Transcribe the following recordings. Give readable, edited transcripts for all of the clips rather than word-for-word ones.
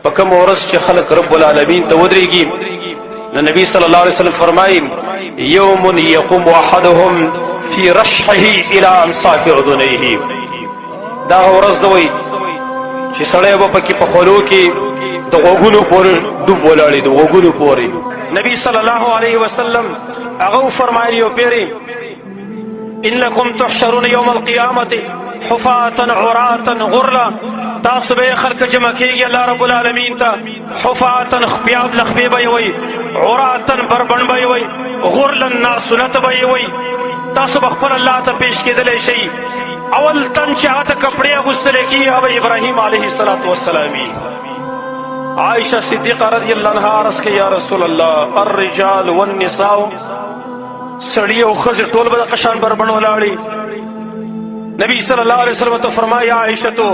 په کوم ورځ چې خلق رب العالمین ته ودرېږي نو نبی صلی الله علیه وسلم فرمایي یوم یقوم احدهم فی رشحه الى انصاف اذنیه. دا ورځ دوی چې سړی به پکې په خولو کې د غوږونو پورې ډوب ولاړې د غوږونو پورې. نبی صلی الله علیه وسلم هغه فرمایي یو پیری انکم تحشرون یوم القیامة حفاة عراة غرلا. تاسو به خلق جمع کیږي الله رب العالمین ته حفاة خپیاب لخپی به وي عراة بربند به وي غرلا ناسنت به وي. تاسو به خپل الله ته پیش کېدلی شئ. اول تن چې هغه ته کپړې اغوستلی کېږي هغه ابراهیم علیه الصلاة والسلام وي. عائشہ صدیقہ رضی اللہ عنہا عرض کہ یا رسول اللہ الرجال والنساء سڑی او خزر ټول به د قشان بربند ولاړي. نبی صلی اللہ علیہ وسلم تو فرمایا عائشہ تو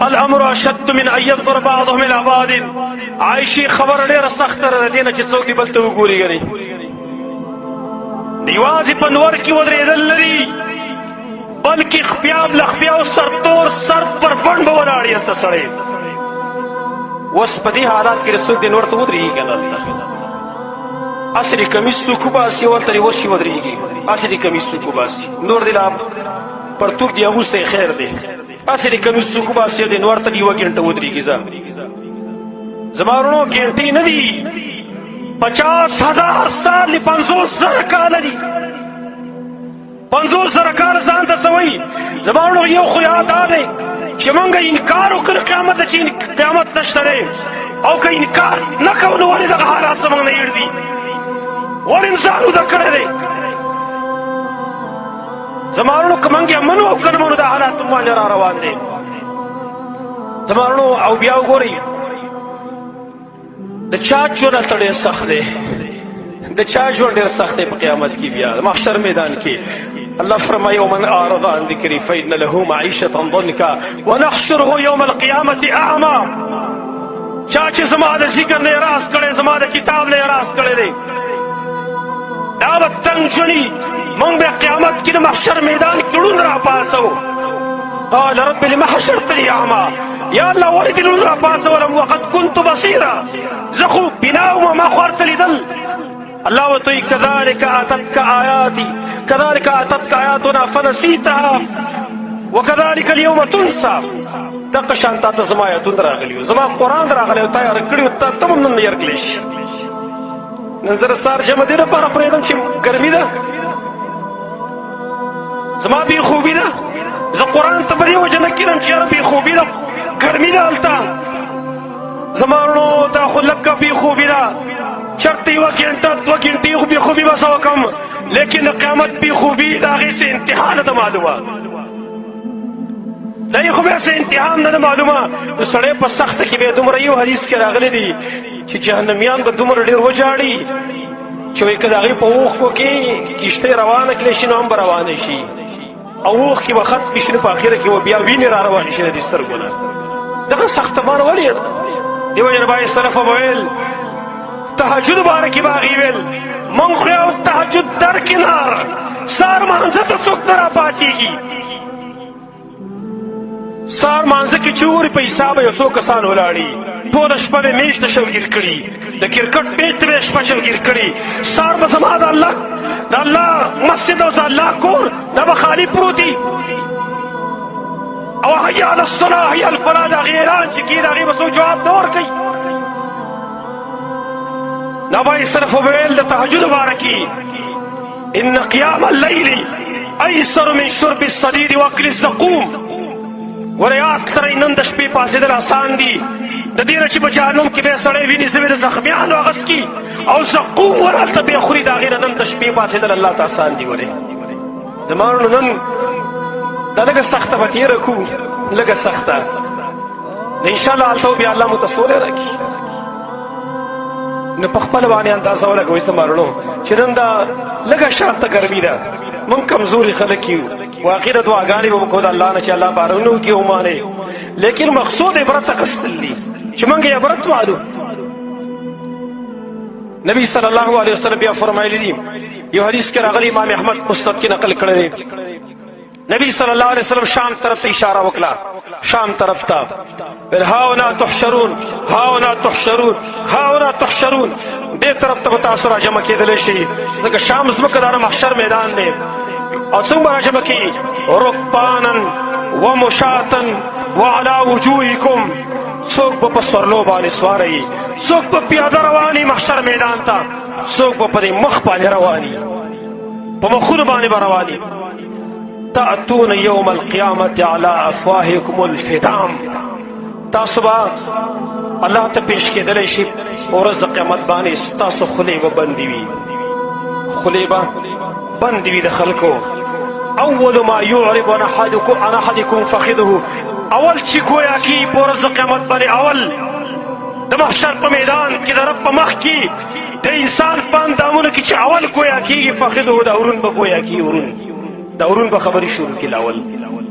الامر اشد من ان ينظر بعضهم الى بعض. عائشہ خبر ډیره سخت ده دینه چې څوک دی بل ته وګوري غني نیوازې په نور کې ودرېدل لري بلکې خپیاب لخپیاب سرتور سر بربند به ولاړ یې ته سړی. اوس په دې حالات کې څوک دی نور ته ودرېږي که نه هلته اصلي کمیس څوک وباسي ورته یې ورشي ودرېږي اصلي کمیس څوک وباسي نور دی لا پرتوک دی اغوستی خیر دی اصلي کمیس څوک وباسي دی نور ته دی یوه ګنټه ودرېږي. زما وروڼو ګنټې نه دي 50,000 سال دی 50,000 کاله دي 50,000 کاله ځان ته څه وایي. زما وروڼو یو خو یاد دا دی چې موږ انکار وکړو قیامت ته چې قیامت نشته دی او که انکار نه کوو نو ولې دغه حالات زموږ نه هېر دي ولې انسان وده کړی دی. زما وروڼو که موږ یې منو او که نه منو دا حالات موږ باندې را روان دی. زما وروڼو او بیا وګورئ د چا ژوند هلته ډېر سخت دی د چا ژوند ډېر سخت دی په قیامت کې بیا محشر میدان کې الله فرمایي ومن اعرض عن ذکري فإن له معیشة ضنکا ونحشره یوم القیامة اعما. چا چې زما د ذکر نه اعراض کړی زما د کتاب نه اعراض کړی دی دا به تنګ ژوندي موږ به قیامت کې د محشر میدان کې ړوند راپاڅو. قال رب لم حشرتني اعما. یا الله ولې دې ړوند راپاڅولم وقد كنت بصیرا زه خو بنا وم ما خو هر څه لیدل. الله ورته وایي كذلك اتتك آیاتنا فنسیتها وكذلك اليوم تنسى. دغه شان تا ته زما آیاتونه راغلي وو زما قرآن راغلی و تا یې کړي وو ته هم نن یېر کړلی شي. نن زه د سهار جمع دې لپاره پرېږدم چې ګرمي ده زما بېخوبي ده زه قرآن ته په دې وجه نه کښېنم چې یاره بېخوبي ده ګرمي ده هلته. زما وروڼو دا خو لږه بېخوبي ده چرته یوه ګنټه دوه ګنټې خو بېخوبي به څه وکړم لیکن د قیامت بېخوبي د هغې څه انتها نه ده معلومه دا یې خو بیا څه انتها هم نه ده معلومه. نو سړی په سخته کې بیا دومره یو حدیث کې راغلی دي چې جهنمیان به دومره ډېر وژاړي چې وایي که د هغې په اوښکو کې کښتۍ روانه کړلی شي نو هم به روانه شي او اوښ کې به ختمې شي نو په اخره کې به بیا وینې را روانې شي د دې سترګو نه. دغه سختمان ولې دې وجه نه باید سلفه به ویل تهجد باره کې به هغې ویل موږ خو یو تهجد در کنار سهار مانځه ته څوک نه راپاڅېږي سهار مانځه کې چې وګورې په حساب یو څو کسان ولاړي ټوله شپه به میچ ته شوګیر کړي د کرکټ میچ ته به شپه شوګیر کړي سهار به زما د الله مسجد او د الله کور دا به خالي پروت دي او حی علی الصلاة حی علی الفلاح د هغې اعلان چې کېږي د هغې به څوک جواب نه ورکوي. دا باید صرف وویل د تهجد باره کې ان قیام اللیل ایسر من شرب الصدید واکل الزقوم. ګوره یاد لرئ نن د شپې پاڅېدل اسان دي د دې نه چې په جهنم کې به سړی ویني زه به د زخمیانو هغه څکي او زقوم ور هلته بیا خوري د هغې نه نن د شپې پاڅېدل الله ته اسان دي. ولې زما وروڼو نن دا لږه سخته به تېره کړو لږه سخته انشاءالله هلته بیا الله مو ته سولی راکړي نو په خپله باندې اندازه ولګوئ زما وروڼو چې نن دا لږه شانته ګرمي ده موږ کمزوري خلک یو واقع د دعاګانې به وکړو د الله نه چې الله بارونه وکړي ومانې لیکن مقصود عبرت اخیستل دي چې موږ یې عبرت والو. نبی صلی الله علیه وسلم بیا فرمایلی دي یو حدیث کې راغلی امام احمد مسند کې نقل کړی دی نبی صلی اللہ علیہ وسلم شام طرف ته اشاره وکړه، شام طرف ته، هاونا تحشرون هاونا تحشرون هاونا تحشرون، دې طرف ته تاسو را جمع کېدلی شئ، ځکه شام زمکه دا محشر میدان دی. او څنګه را جمع کېږي؟ رکبانا ومشاتا وعلى وجوهکم، څوک به په سورلو باندې سواری، څوک به پیاده رواني محشر میدان ته، څوک به په دې مخ باندې رواني، په مخونو باندې به رواني. تأتون یوم القیامت علی افواهکم الفدام، تاسو به الله ته پیش کېدلی شي په ورځ د قیامت باندې ستاسو خولې به بندې وي، خولې به بندې وي د خلکو. اول ما یعرب عن احدکم فخذه، اول چې گویا کی په ورځ د قیامت باندې اول د محشر په میدان کې د رب په مخ کې د انسان په اندامونو کې چې اول گویا کېږي فخذه، د ورون به گویا کېږي، ورون د ورون به خبرې شروع کړي، لاول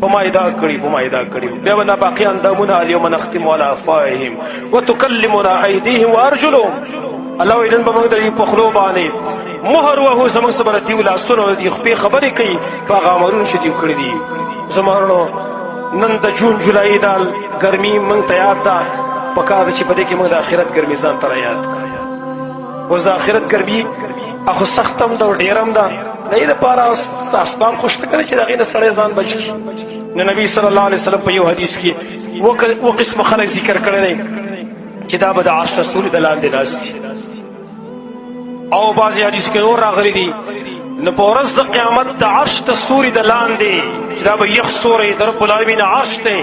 په ما ادا کړي په ما ادا کړي، بیا به ناباقي اندامونه الیوم نختم علی افواههم وتکلمنا ایدیهم وارجلهم، الله وایي نن به موږ د دې په خولو باندې مهر وهو، زموږ څه به د دې لاسونه د خپې خبرې کوي په هغه امرونو چې دوی کړي دي. زما ورونو نن د جون جولای د ګرمي موږ ته یاد ده، پکار ده چې په دې کې موږ د آخرت ګرمي ځان ته رایاد کړو. اوس د آخرت ګرمي اخو سخت هم ده او ډېر هم ده، د دې لپاره اسباب خو شته که نه چې د هغې نه سړی ځان بچ کړي. نو نبي صلی الله علیه وسلم په یو حدیث کې اوه قسمه خلک ذکر کړی دی چې دا به د عرش د سوري د لاندې ناست دي، او بعضې حدیث کې نور راغلی دي. نو په ورځ د قیامت د عرش د سوري د لاندې چې دا به یخ سوری د رب العالمین عرش دی،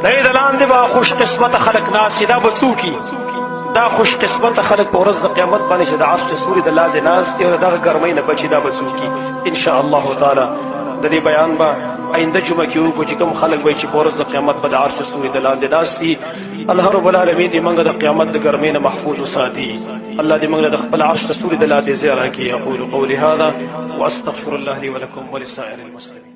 د دې د لاندې به خوش قسمته خلک ناست دي. دا به څوک دا خوش قسمته خلک په ورځ د قیامت باندې چې د عرش د سوري د لاندې ناست دي او د دغه ګرمۍ نه بچي، دا به څوک ان شاء الله تعالی. د دې بیان به آینده جمعه کې وکړو چې کوم خلک وایي چې په ورځ د قیامت به د عرش د سوري د لاندې ناست دي. الله رب العالمین دې موږ د قیامت د ګرمۍ نه محفوظ وساتي. الله دې موږ د خپل عرش د سوري د لاندې ځای راکړي. اقول قولي هذا واستغفر الله لي ولكم ولسائر المسلمين.